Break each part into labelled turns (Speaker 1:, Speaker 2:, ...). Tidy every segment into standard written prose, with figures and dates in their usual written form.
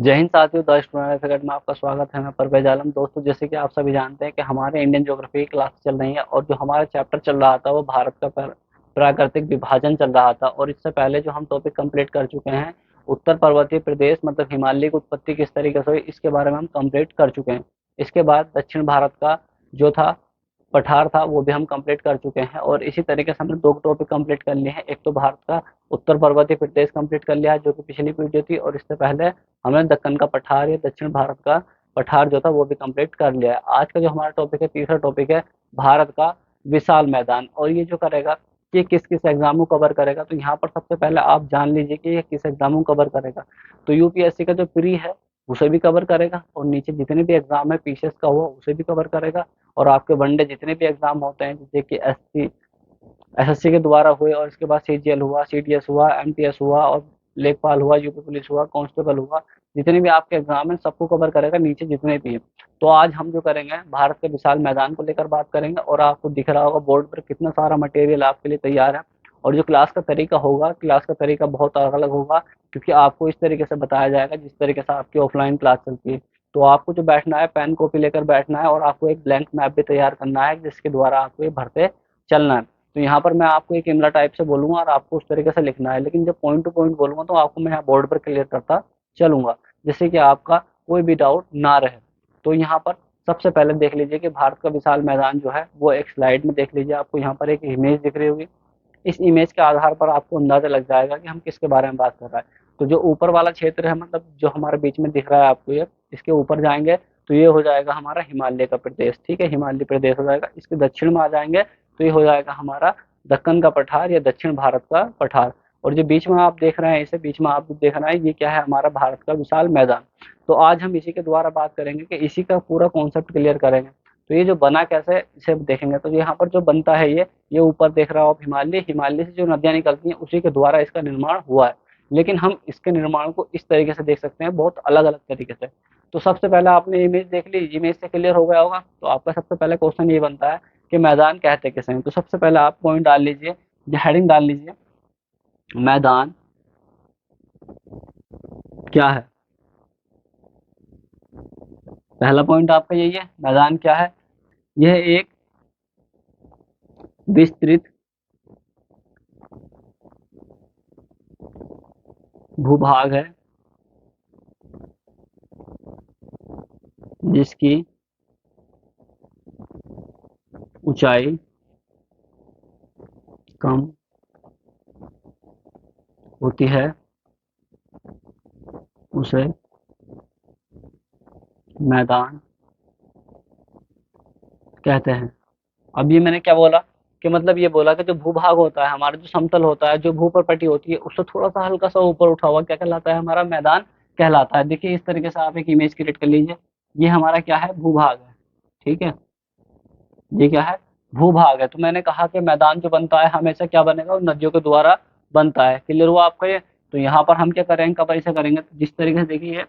Speaker 1: जय हिंद साथियों, the student academy में आपका स्वागत है। मैं परवेज आलम। दोस्तों, जैसे कि आप सभी जानते हैं कि हमारे इंडियन ज्योग्राफी की क्लास चल रही है और जो हमारा चैप्टर चल रहा था वो भारत का प्राकृतिक विभाजन चल रहा था। और इससे पहले जो हम टॉपिक कंप्लीट कर चुके हैं, उत्तर पर्वतीय प्रदेश मतलब हिमालय की उत्पत्ति किस तरीके से हुई, इसके बारे में हम कंप्लीट कर चुके हैं। इसके बाद दक्षिण भारत का जो था पठार था वो भी हम कंप्लीट कर चुके हैं। और इसी तरीके से हमने दो टॉपिक कंप्लीट कर लिए हैं। एक तो भारत का उत्तर पर्वतीय प्रदेश कंप्लीट कर लिया है, जो कि पिछली वीडियो थी, और इससे पहले हमने दक्कन का पठार या दक्षिण भारत का पठार जो था वो भी कंप्लीट कर लिया है। आज का जो हमारा टॉपिक है, तीसरा टॉपिक है भारत का विशाल मैदान। और ये जो करेगा कि किस किस एग्जाम को कवर करेगा, तो यहाँ पर सबसे पहले आप जान लीजिए कि ये किस एग्जाम को कवर करेगा। तो यूपीएससी का जो प्री है उसे भी कवर करेगा, और नीचे जितने भी एग्जाम है पीसीएस का हुआ उसे भी कवर करेगा, और आपके वनडे जितने भी एग्जाम होते हैं जैसे कि एसएससी के द्वारा हुए, और इसके बाद सीजीएल हुआ, सीडीएस हुआ, एमटीएस हुआ, और लेखपाल हुआ, यूपी पुलिस हुआ, कांस्टेबल हुआ, जितने भी आपके एग्जाम हैं सबको कवर करेगा, नीचे जितने भी हैं। तो आज हम जो करेंगे भारत के विशाल मैदान को लेकर बात करेंगे, और आपको दिख रहा होगा बोर्ड पर कितना सारा मटेरियल आपके लिए तैयार है। और जो क्लास का तरीका होगा, क्लास का तरीका बहुत अलग अलग होगा, क्योंकि आपको इस तरीके से बताया जाएगा जिस तरीके से आपकी ऑफलाइन क्लास चलती है। तो आपको जो बैठना है, पेन कॉपी लेकर बैठना है, और आपको एक ब्लैंक मैप भी तैयार करना है जिसके द्वारा आपको ये भरते चलना है। तो यहाँ पर मैं आपको एक इमला टाइप से बोलूंगा और आपको उस तरीके से लिखना है, लेकिन जब पॉइंट टू पॉइंट बोलूंगा तो आपको मैं यहाँ बोर्ड पर क्लियर करता चलूंगा, जिससे कि आपका कोई भी डाउट ना रहे। तो यहाँ पर सबसे पहले देख लीजिए कि भारत का विशाल मैदान जो है वो एक स्लाइड में देख लीजिए। आपको यहाँ पर एक इमेज दिख रही होगी। इस इमेज के आधार पर आपको अंदाजा लग जाएगा कि हम किसके बारे में बात कर रहे हैं। तो जो ऊपर वाला क्षेत्र है, मतलब जो हमारे बीच में दिख रहा है आपको, ये इसके ऊपर जाएंगे तो ये हो जाएगा हमारा हिमालय का प्रदेश। ठीक है, हिमालय प्रदेश हो जाएगा। इसके दक्षिण में आ जाएंगे तो ये हो जाएगा हमारा दक्कन का पठार या दक्षिण भारत का पठार। और जो बीच में आप देख रहे हैं, इसे बीच में आप देख रहे हैं, ये क्या है, हमारा भारत का विशाल मैदान। तो आज हम इसी के द्वारा बात करेंगे कि इसी का पूरा कॉन्सेप्ट क्लियर करेंगे। तो ये जो बना कैसे, इसे देखेंगे। तो यहाँ पर जो बनता है ये ऊपर देख रहा हो आप हिमालय, हिमालय से जो नदियां निकलती हैं उसी के द्वारा इसका निर्माण हुआ है। लेकिन हम इसके निर्माण को इस तरीके से देख सकते हैं, बहुत अलग अलग तरीके से। तो सबसे पहले आपने इमेज देख ली, इमेज से क्लियर हो गया होगा। तो आपका सबसे पहले क्वेश्चन ये बनता है कि मैदान कहते किसे हैं। तो सबसे पहले आप पॉइंट डाल लीजिए, हेडिंग डाल लीजिए, मैदान क्या है। पहला पॉइंट आपका यही है, मैदान क्या है। यह एक विस्तृत भूभाग है जिसकी ऊंचाई कम होती है, उसे मैदान कहते हैं। अब ये मैंने क्या बोला कि मतलब ये बोला कि जो भूभाग होता है हमारा, जो समतल होता है, जो भूप्रपट्टी होती है, उससे थोड़ा सा हल्का सा ऊपर उठा हुआ क्या कहलाता है, हमारा मैदान कहलाता है। देखिए इस तरीके से आप एक इमेज क्रिएट कर लीजिए। ये हमारा क्या है, भूभाग है। ठीक है, ये क्या है, भूभाग है। तो मैंने कहा कि मैदान जो बनता है हमेशा क्या बनेगा, वो नदियों के द्वारा बनता है। क्लियर हुआ आपका ये। तो यहाँ पर हम क्या करेंगे, कवर से करेंगे, तो जिस तरीके से देखिए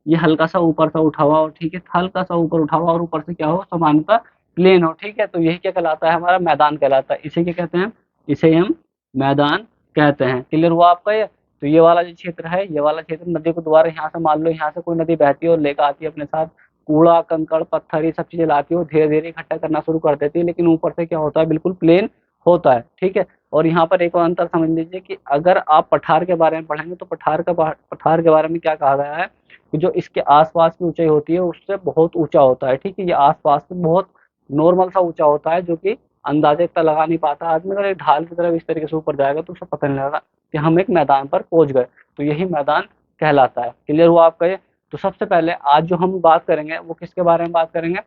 Speaker 1: ये हल्का सा ऊपर सा उठा हुआ, और ठीक है, हल्का सा ऊपर उठा हुआ और ऊपर से क्या हो, समानता प्लेन हो। ठीक है, तो यही क्या कहलाता है, हमारा मैदान कहलाता है। इसे क्या कहते हैं, इसे हम मैदान कहते हैं। क्लियर हुआ आपका ये। तो ये वाला जो क्षेत्र है, ये वाला क्षेत्र नदियों के द्वारा, यहाँ से मान लो यहाँ से कोई नदी बहती है और लेकर आती है अपने साथ कूड़ा कंकड़ पत्थर, ये सब चीजें लाती है, वो धीरे धीरे इकट्ठा करना शुरू कर देती है, लेकिन ऊपर से क्या होता है, बिल्कुल प्लेन होता है। ठीक है। और यहाँ पर एक और अंतर समझ लीजिए कि अगर आप पठार के बारे में पढ़ेंगे तो पठार के बारे में क्या कहा गया है कि जो इसके आसपास की ऊंचाई होती है उससे बहुत ऊंचा होता है। ठीक है, ये आसपास से बहुत नॉर्मल सा ऊंचा होता है, जो कि अंदाजे इतना लगा नहीं पाता आदमी। अगर एक ढाल की तरफ इस तरीके से ऊपर जाएगा तो उसे पता नहीं लगेगा कि हम एक मैदान पर पहुंच गए। तो यही मैदान कहलाता है। क्लियर हुआ आपका ये। तो सबसे पहले आज जो हम बात करेंगे वो किसके बारे में बात करेंगे,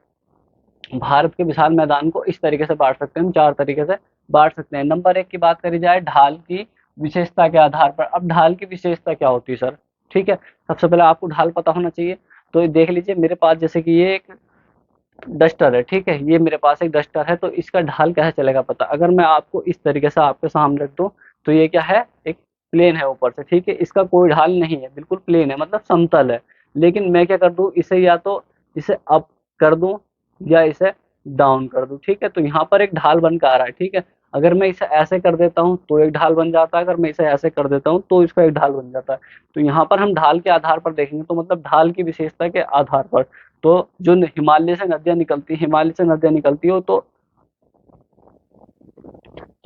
Speaker 1: भारत के विशाल मैदान को इस तरीके से बांट सकते हैं, हम चार तरीके से बांट सकते हैं। नंबर एक की बात करी जाए ढाल की विशेषता के आधार पर। अब ढाल की विशेषता क्या होती है सर। ठीक है, सबसे पहले आपको ढाल पता होना चाहिए। तो ये देख लीजिए मेरे पास, जैसे कि ये एक डस्टर है। ठीक है, ये मेरे पास एक डस्टर है, तो इसका ढाल कैसे चलेगा पता। अगर मैं आपको इस तरीके से आपके सामने रख दूं तो ये क्या है, एक प्लेन है ऊपर से। ठीक है, इसका कोई ढाल नहीं है, बिल्कुल प्लेन है, मतलब समतल है। लेकिन मैं क्या कर दूं, इसे या तो इसे अप कर दूं या इसे डाउन कर दूं। ठीक है, तो यहाँ पर एक ढाल बन के आ रहा है। ठीक है, अगर मैं इसे ऐसे कर देता हूँ तो एक ढाल बन जाता है, अगर मैं इसे ऐसे कर देता हूँ तो इसका एक ढाल बन जाता है। तो यहाँ पर हम ढाल के आधार पर देखेंगे, तो मतलब ढाल की विशेषता के आधार पर, तो जो हिमालय से नदियां निकलती, हिमालय से नदियां निकलती हो तो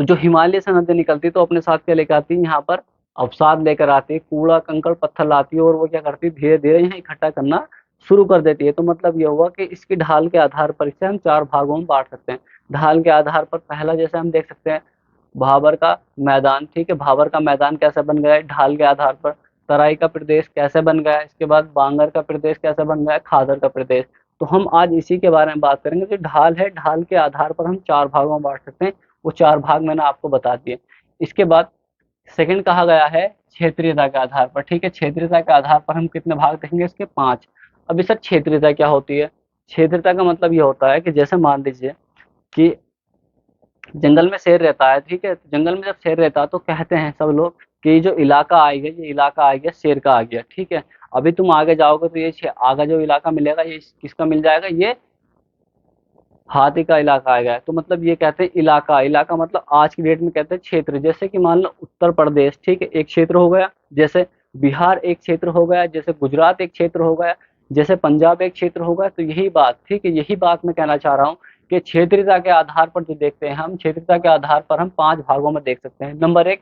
Speaker 1: जो हिमालय से नदियां निकलती तो अपने साथ क्या लेकर आती है, यहाँ पर अवसाद लेकर आती है, कूड़ा कंकड़ पत्थर लाती है, और वो क्या करती है, धीरे धीरे यहाँ इकट्ठा करना शुरू कर देती है। तो मतलब ये हुआ कि इसकी ढाल के आधार पर इसे हम चार भागों में बांट सकते हैं। ढाल के आधार पर पहला जैसे हम देख सकते हैं भाबर का मैदान, ठीक है, भाबर का मैदान कैसे बन गया है ढाल के आधार पर। तराई का प्रदेश कैसे बन गया है, इसके बाद बांगर का प्रदेश कैसे बन गया है, खादर का प्रदेश। तो हम आज इसी के बारे में बात करेंगे। जो ढाल है, ढाल के आधार पर हम चार भागों में बांट सकते हैं, वो चार भाग मैंने आपको बता दिए। इसके बाद सेकंड कहा गया है क्षेत्रीयता के आधार पर, ठीक है, क्षेत्रीयता के आधार पर हम कितने भाग देखेंगे, इसके पांच। अभी सर क्षेत्रीयता क्या होती है? क्षेत्रीयता का मतलब ये होता है कि जैसे मान लीजिए कि जंगल में शेर रहता है, ठीक है, तो जंगल में जब शेर रहता है तो कहते हैं सब लोग कि ये जो इलाका आ गया, ये इलाका आ गया शेर का आ गया, ठीक है। अभी तुम आगे जाओगे तो ये आगे जो इलाका मिलेगा ये किसका मिल जाएगा, ये हाथी का इलाका आ गया है। तो मतलब ये कहते हैं इलाका, इलाका मतलब आज की डेट में कहते हैं क्षेत्र। जैसे कि मान लो उत्तर प्रदेश, ठीक है, एक क्षेत्र हो गया, जैसे बिहार एक क्षेत्र हो गया, जैसे गुजरात एक क्षेत्र हो गया, जैसे पंजाब एक क्षेत्र हो गया। तो यही बात, ठीक है, यही बात मैं कहना चाह रहा हूँ कि क्षेत्रीयता के आधार पर जो देखते हैं हम, क्षेत्रीयता के आधार पर हम पांच भागों में देख सकते हैं। नंबर एक,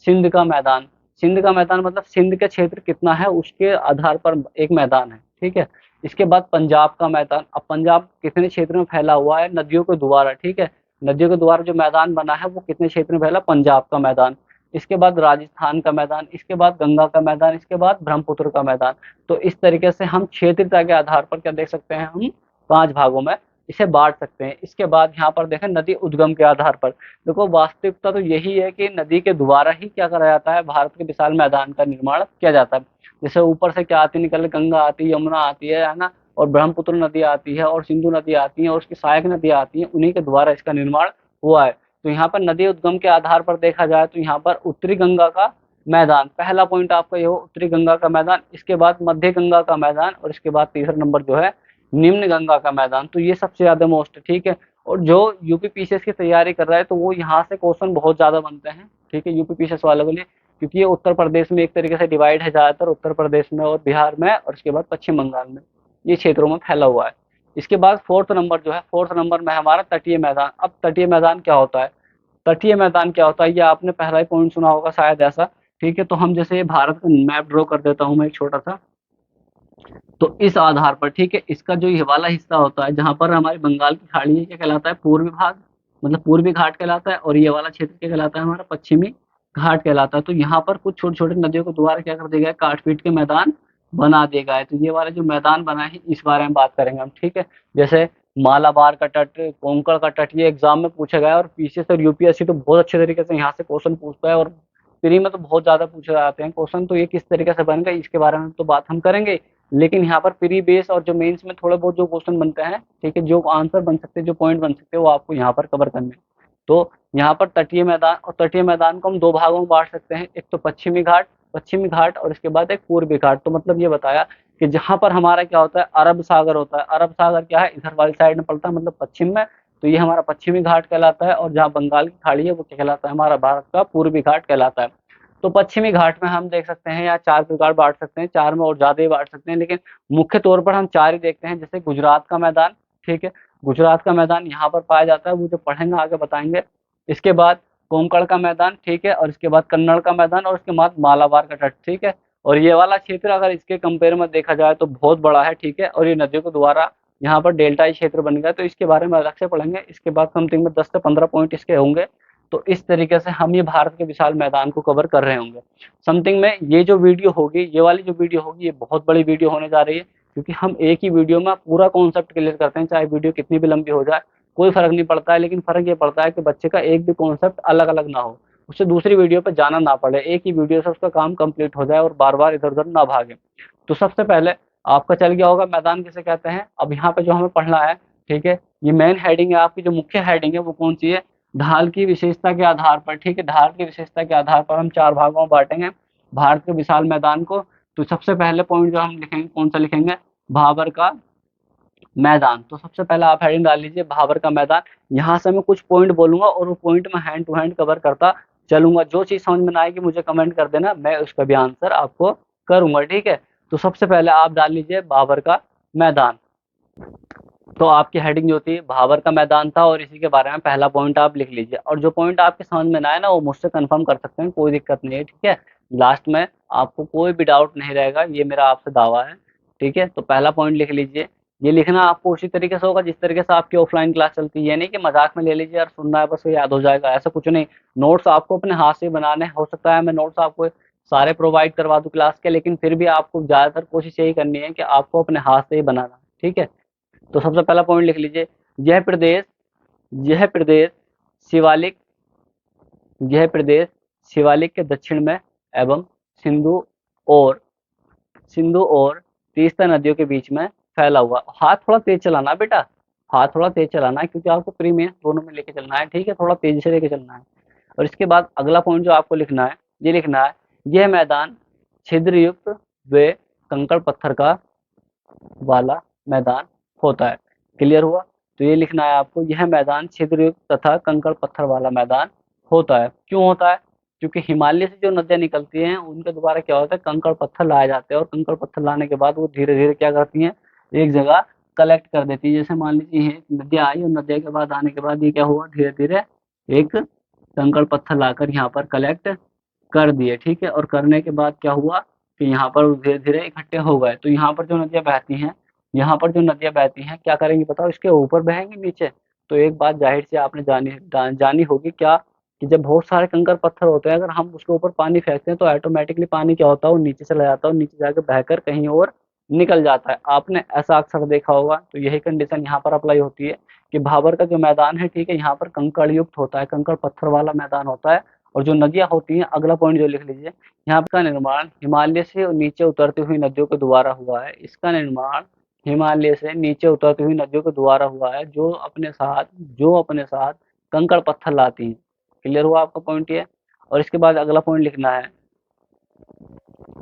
Speaker 1: सिंध का मैदान। सिंध का मैदान मतलब सिंध का क्षेत्र कितना है उसके आधार पर एक मैदान है, ठीक है। इसके बाद पंजाब का मैदान। अब पंजाब कितने क्षेत्र में फैला हुआ है, नदियों के द्वारा, ठीक है, नदियों के द्वारा जो मैदान बना है वो कितने क्षेत्र में फैला, पंजाब का मैदान। इसके बाद राजस्थान का मैदान, इसके बाद गंगा का मैदान, इसके बाद ब्रह्मपुत्र का मैदान। तो इस तरीके से हम क्षेत्रता के आधार पर क्या देख सकते हैं, हम पांच भागों में इसे बांट सकते हैं। इसके बाद यहाँ पर देखें नदी उद्गम के आधार पर। देखो वास्तविकता तो यही है कि नदी के द्वारा ही क्या करा जाता है, भारत के विशाल मैदान का निर्माण किया जाता है। जैसे ऊपर से क्या आती निकल, गंगा आती है, यमुना आती है ना, और ब्रह्मपुत्र नदी आती है, और सिंधु नदी आती है, और उसकी सहायक नदी आती है, उन्हीं के द्वारा इसका निर्माण हुआ है। तो यहाँ पर नदी उद्गम के आधार पर देखा जाए तो यहाँ पर उत्तरी गंगा का मैदान, पहला पॉइंट आपका ये हो, उत्तरी गंगा का मैदान। इसके बाद मध्य गंगा का मैदान, और इसके बाद तीसरा नंबर जो है निम्न गंगा का मैदान। तो ये सबसे ज्यादा मोस्ट, ठीक है। और जो यूपी पीसीएस की तैयारी कर रहा है तो वो यहाँ से क्वेश्चन बहुत ज्यादा बनते हैं, ठीक है, यूपी पीसीएस वालों के लिए, क्योंकि ये उत्तर प्रदेश में एक तरीके से डिवाइड है, ज्यादातर उत्तर प्रदेश में और बिहार में, और इसके बाद पश्चिम बंगाल में, ये क्षेत्रों में फैला हुआ है। इसके बाद फोर्थ नंबर जो है, फोर्थ नंबर में हमारा तटीय मैदान। अब तटीय मैदान क्या होता है, तटीय मैदान क्या होता है, ये आपने पहला ही पॉइंट सुना होगा शायद ऐसा, ठीक है। तो हम जैसे भारत का मैप ड्रॉ कर देता हूँ मैं एक छोटा सा, तो इस आधार पर, ठीक है, इसका जो ये वाला हिस्सा होता है जहां पर हमारी बंगाल की खाड़ी है, क्या कहलाता है, पूर्वी भाग, मतलब पूर्वी घाट कहलाता है। और ये वाला क्षेत्र क्या कहलाता है, हमारा पश्चिमी घाट कहलाता है। तो यहाँ पर कुछ छोटे छोटे नदियों के द्वारा क्या कर दिया गया है, काट पीट के मैदान बना दिया गया है। तो ये वाला जो मैदान बना है इस बारे में बात करेंगे हम, ठीक है। जैसे मालाबार का तट, कोंकण का तट, ये एग्जाम में पूछा गया है, और पीसीएस और यूपीएससी तो बहुत अच्छे तरीके से यहाँ से क्वेश्चन पूछता है, और प्री में तो बहुत ज्यादा पूछे जाते हैं क्वेश्चन। तो ये किस तरीके से बन गए इसके बारे में तो बात हम करेंगे, लेकिन यहाँ पर प्री बेस और जो मेंस में थोड़े बहुत जो क्वेश्चन बनते हैं, ठीक है, जो आंसर बन सकते हैं, जो पॉइंट बन सकते हैं, वो आपको यहाँ पर कवर करने हैं। तो यहाँ पर तटीय मैदान, और तटीय मैदान को हम दो भागों में बांट सकते हैं, एक तो पश्चिमी घाट, पश्चिमी घाट, और इसके बाद एक पूर्वी घाट। तो मतलब ये बताया कि जहाँ पर हमारा क्या होता है, अरब सागर होता है। अरब सागर क्या है, इधर वाली साइड में पड़ता है, मतलब पश्चिम में, तो ये हमारा पश्चिमी घाट कहलाता है। और जहाँ बंगाल की खाड़ी है वो क्या कहलाता है, हमारा भारत का पूर्वी घाट कहलाता है। तो पश्चिमी घाट में हम देख सकते हैं, या चार प्रकार बांट सकते हैं, चार में और ज्यादा ही बांट सकते हैं, लेकिन मुख्य तौर पर हम चार ही देखते हैं। जैसे गुजरात का मैदान, ठीक है, गुजरात का मैदान यहाँ पर पाया जाता है, वो जो पढ़ेंगे आगे बताएंगे। इसके बाद कोंकण का मैदान, ठीक है, और इसके बाद कन्नड़ का मैदान, और उसके बाद मालाबार का तट, ठीक है। और ये वाला क्षेत्र अगर इसके कंपेयर में देखा जाए तो बहुत बड़ा है, ठीक है, और ये नदियों के द्वारा यहाँ पर डेल्टाई क्षेत्र बन गया। तो इसके बारे में अलग से पढ़ेंगे, इसके बाद समथिंग में 10 से 15 पॉइंट इसके होंगे। तो इस तरीके से हम ये भारत के विशाल मैदान को कवर कर रहे होंगे। समथिंग में ये जो वीडियो होगी, ये वाली जो वीडियो होगी, ये बहुत बड़ी वीडियो होने जा रही है, क्योंकि हम एक ही वीडियो में पूरा कॉन्सेप्ट क्लियर करते हैं, चाहे वीडियो कितनी भी लंबी हो जाए, कोई फर्क नहीं पड़ता है। लेकिन फर्क ये पड़ता है कि बच्चे का एक भी कॉन्सेप्ट अलग अलग ना हो, उससे दूसरी वीडियो पे जाना ना पड़े, एक ही वीडियो से उसका काम कंप्लीट हो जाए और बार बार इधर उधर ना भागे। तो सबसे पहले आपका चल गया होगा मैदान किसे कहते हैं। अब यहाँ पे जो हमें पढ़ना है, ठीक है, ये मेन हेडिंग है आपकी, जो मुख्य हेडिंग है वो कौन सी है, ढाल की विशेषता के आधार पर, ठीक है, ढाल की विशेषता के आधार पर हम चार भागों में बांटेंगे भारत के विशाल मैदान को। तो सबसे पहले पॉइंट जो हम लिखेंगे कौन सा लिखेंगे, भाबर का मैदान। तो सबसे पहले आप हेडिंग डाल लीजिए भाबर का मैदान। यहाँ से मैं कुछ पॉइंट बोलूंगा और वो पॉइंट में हैंड टू हैंड कवर करता चलूंगा। जो चीज समझ में ना आएगी मुझे कमेंट कर देना, मैं उसका भी आंसर आपको करूंगा, ठीक है। तो सबसे पहले आप डाल लीजिए भाबर का मैदान। तो आपकी हेडिंग जो थी भाबर का मैदान था और इसी के बारे में पहला पॉइंट आप लिख लीजिए। और जो पॉइंट आपके समझ में ना आए ना वो मुझसे कंफर्म कर सकते हैं, कोई दिक्कत नहीं है, ठीक है। लास्ट में आपको कोई भी डाउट नहीं रहेगा, ये मेरा आपसे दावा है, ठीक है। तो पहला पॉइंट लिख लीजिए। ये लिखना आपको उसी तरीके से होगा जिस तरीके से आपकी ऑफलाइन क्लास चलती है। ये नहीं कि मजाक में ले लीजिए यार सुनना है बस वो याद हो जाएगा, ऐसा कुछ नहीं। नोट्स आपको अपने हाथ से बनाने, हो सकता है मैं नोट्स आपको सारे प्रोवाइड करवा दूं क्लास के, लेकिन फिर भी आपको ज्यादातर कोशिश यही करनी है कि आपको अपने हाथ से ही बनाना, ठीक है। तो सबसे पहला पॉइंट लिख लीजिए। यह प्रदेश यह प्रदेश शिवालिक यह प्रदेश शिवालिक के दक्षिण में एवं सिंधु और सिंधु और तीस्ता नदियों के बीच में फैला हुआ। हाथ थोड़ा तेज चलाना बेटा, हाथ थोड़ा तेज चलाना है क्योंकि आपको प्री में दोनों में लेके चलना है, ठीक है। थोड़ा तेजी से लेके चलना है। और इसके बाद अगला पॉइंट जो आपको लिखना है, ये लिखना है यह मैदान छिद्रयुक्त व कंकड़ पत्थर का वाला मैदान होता है। क्लियर हुआ? तो ये लिखना है आपको, यह मैदान छिद्रयुक्त तथा कंकड़ पत्थर वाला मैदान होता है। क्यों होता है? क्योंकि हिमालय से जो नदियाँ निकलती हैं उनके द्वारा क्या होता है, कंकड़ पत्थर लाए जाते हैं और कंकड़ पत्थर लाने के बाद वो धीरे धीरे क्या करती हैं, एक जगह कलेक्ट कर देती है। जैसे मान लीजिए ये नदियाँ आई और नदिया के बाद आने के बाद ये क्या हुआ, धीरे धीरे एक कंकड़ पत्थर लाकर यहाँ पर कलेक्ट कर दिए, ठीक है। और करने के बाद क्या हुआ कि यहाँ पर धीरे धीरे इकट्ठे हो गए। तो यहाँ पर जो नदियाँ बहती हैं, यहाँ पर जो नदियाँ बहती हैं क्या करेंगी बताओ, इसके ऊपर बहेंगी नीचे? तो एक बात जाहिर सी आपने जानी होगी क्या, कि जब बहुत सारे कंकड़ पत्थर होते हैं अगर हम उसके ऊपर पानी फेंकते हैं तो ऑटोमेटिकली पानी क्या होता है, वो नीचे चला जाता है और नीचे जाकर बहकर कहीं और निकल जाता है। आपने ऐसा अक्सर देखा होगा। तो यही कंडीशन यहाँ पर अप्लाई होती है कि भाबर का जो मैदान है, ठीक है, यहाँ पर कंकड़ युक्त होता है, कंकड़ पत्थर वाला मैदान होता है। और जो नदियाँ होती हैं, अगला पॉइंट जो लिख लीजिए, यहाँ का निर्माण हिमालय से नीचे उतरती हुई नदियों के द्वारा हुआ है। इसका निर्माण हिमालय से नीचे उतरती हुई नदियों के द्वारा हुआ है, जो अपने साथ कंकड़ पत्थर लाती हैं। क्लियर हुआ आपका पॉइंट ये? और इसके बाद अगला पॉइंट लिखना है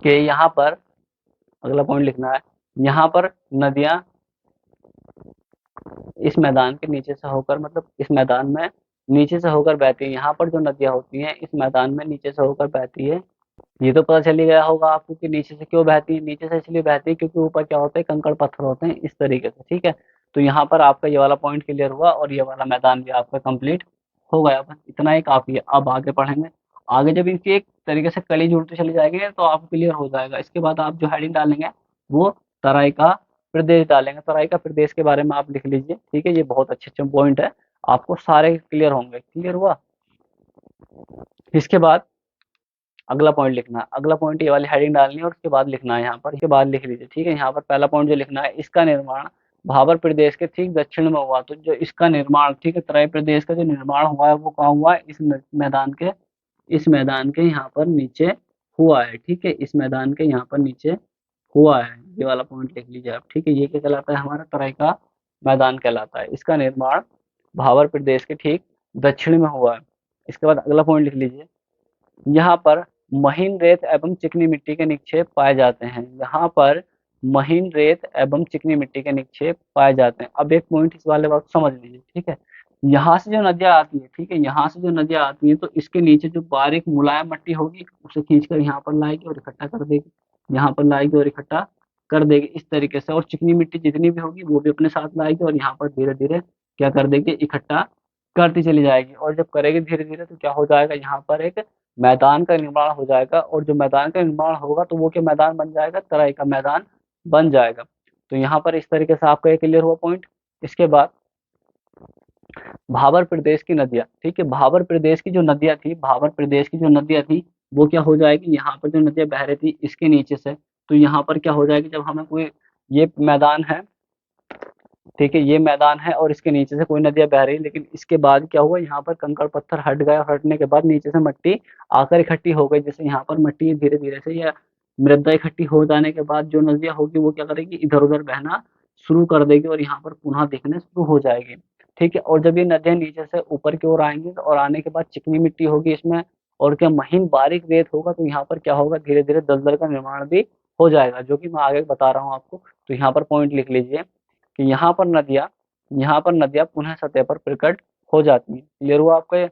Speaker 1: कि यहाँ पर अगला पॉइंट लिखना है, यहाँ पर नदियाँ इस मैदान के नीचे से होकर, मतलब इस मैदान में नीचे से होकर बहती है। यहाँ पर जो नदियाँ होती हैं इस मैदान में नीचे से होकर बहती है। ये तो पता चल ही गया होगा आपको कि नीचे से क्यों बहती है। नीचे से इसलिए बहती है क्योंकि ऊपर क्या होते हैं, कंकड़ पत्थर होते हैं, इस तरीके से, ठीक है। तो यहाँ पर आपका ये वाला पॉइंट क्लियर हुआ और ये वाला मैदान भी आपका कंप्लीट हो गया। बस इतना ही काफी है। अब आगे पढ़ेंगे। आगे जब इनकी एक तरीके से कली जुड़ती चली जाएगी तो आपको क्लियर हो जाएगा। इसके बाद आप जो हेडिंग डालेंगे वो तराई का प्रदेश डालेंगे। तराई का प्रदेश के बारे में आप लिख लीजिए, ठीक है। ये बहुत अच्छे अच्छे पॉइंट है, आपको सारे क्लियर होंगे। क्लियर हुआ? इसके बाद अगला पॉइंट लिखना है। अगला पॉइंट ये वाली हेडिंग डालनी है और उसके बाद लिखना है यहाँ पर, इसके बाद लिख लीजिए, ठीक है। यहाँ पर पहला पॉइंट जो लिखना है, इसका निर्माण भाबर प्रदेश के ठीक दक्षिण में हुआ। तो जो इसका निर्माण, ठीक है, तराई प्रदेश का जो निर्माण हुआ है वो कहाँ हुआ है, इस मैदान के यहाँ पर नीचे हुआ है, ठीक है। इस मैदान के यहाँ पर नीचे हुआ है। ये वाला पॉइंट लिख लीजिए आप, ठीक है। ये क्या कहलाता है, हमारा तराई का मैदान कहलाता है। इसका निर्माण भाबर प्रदेश के ठीक दक्षिण में हुआ है। इसके बाद अगला पॉइंट लिख लीजिए, यहाँ पर महीन रेत एवं चिकनी मिट्टी के निक्षेप पाए जाते हैं। यहाँ पर महीन रेत एवं चिकनी मिट्टी के निक्षेप पाए जाते हैं। अब एक पॉइंट इस वाले बात समझ लीजिए, ठीक है। यहाँ से जो नदियाँ आती है, ठीक है, यहाँ से जो नदियाँ आती है तो इसके नीचे जो बारीक मुलायम मिट्टी होगी उसे खींचकर यहाँ पर लाएगी और इकट्ठा कर देगी, यहाँ पर लाएगी और इकट्ठा कर देगी, इस तरीके से। और चिकनी मिट्टी जितनी भी होगी वो भी अपने साथ लाएगी और यहाँ पर धीरे धीरे क्या कर देगी, इकट्ठा करती चली जाएगी। और जब करेगी धीरे धीरे तो क्या हो जाएगा, यहाँ पर एक मैदान का निर्माण हो जाएगा। और जो मैदान का निर्माण होगा तो वो क्या मैदान बन जाएगा, तराई का मैदान बन जाएगा। तो यहाँ पर इस तरीके से आपका ये क्लियर हुआ पॉइंट। इसके बाद भाबर प्रदेश की नदियाँ, ठीक है, भाबर प्रदेश की जो नदियाँ थी, भाबर प्रदेश की जो नदियाँ थी वो क्या हो जाएगी, यहाँ पर जो नदियाँ बह रही थी इसके नीचे से, तो यहाँ पर क्या हो जाएगी, जब हमें कोई ये मैदान है, ठीक है, ये मैदान है और इसके नीचे से कोई नदियाँ बह रही है, लेकिन इसके बाद क्या हुआ, यहाँ पर कंकड़ पत्थर हट गए और हटने के बाद नीचे से मिट्टी आकर इकट्ठी हो गई। जैसे यहाँ पर मिट्टी धीरे धीरे से या मृदा इकट्ठी हो जाने के बाद जो नदियाँ होगी वो क्या करेगी, इधर उधर बहना शुरू कर देगी और यहाँ पर पुनः दिखने शुरू हो जाएगी, ठीक है। और जब ये नदियाँ नीचे से ऊपर की ओर आएंगी और आने के बाद चिकनी मिट्टी होगी इसमें और क्या महीन बारीक रेत होगा, तो यहाँ पर क्या होगा, धीरे धीरे दलदल का निर्माण भी हो जाएगा, जो कि मैं आगे बता रहा हूँ आपको। तो यहाँ पर पॉइंट लिख लीजिए कि यहाँ पर नदियाँ पुनः सतह पर प्रकट हो जाती हैं। क्लियर हुआ आपको ये?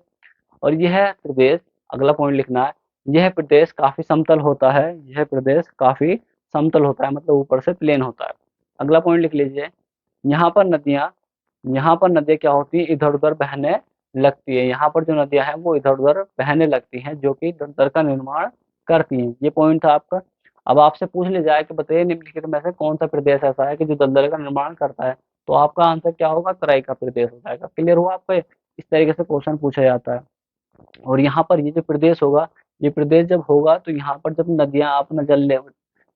Speaker 1: और यह प्रदेश, अगला पॉइंट लिखना है, यह प्रदेश काफी समतल होता है, यह प्रदेश काफी समतल होता है, मतलब ऊपर से प्लेन होता है। अगला पॉइंट लिख लीजिए, यहाँ पर नदियाँ यहाँ पर नदियाँ क्या होती हैं, इधर उधर बहने लगती है। यहाँ पर जो नदियाँ हैं वो इधर उधर बहने लगती हैं, जो कि दलदल का निर्माण करती हैं। ये पॉइंट था आपका। अब आपसे पूछ लिया जाए कि बताइए निम्नलिखित में से कौन सा प्रदेश ऐसा है कि जो दलदल का निर्माण करता है, तो आपका आंसर क्या होगा, तराई का प्रदेश हो जाएगा। क्लियर हुआ आपको? इस तरीके से क्वेश्चन पूछा जाता है। और यहाँ पर ये जो प्रदेश होगा, ये प्रदेश जब होगा तो यहाँ पर जब नदियाँ अपना जल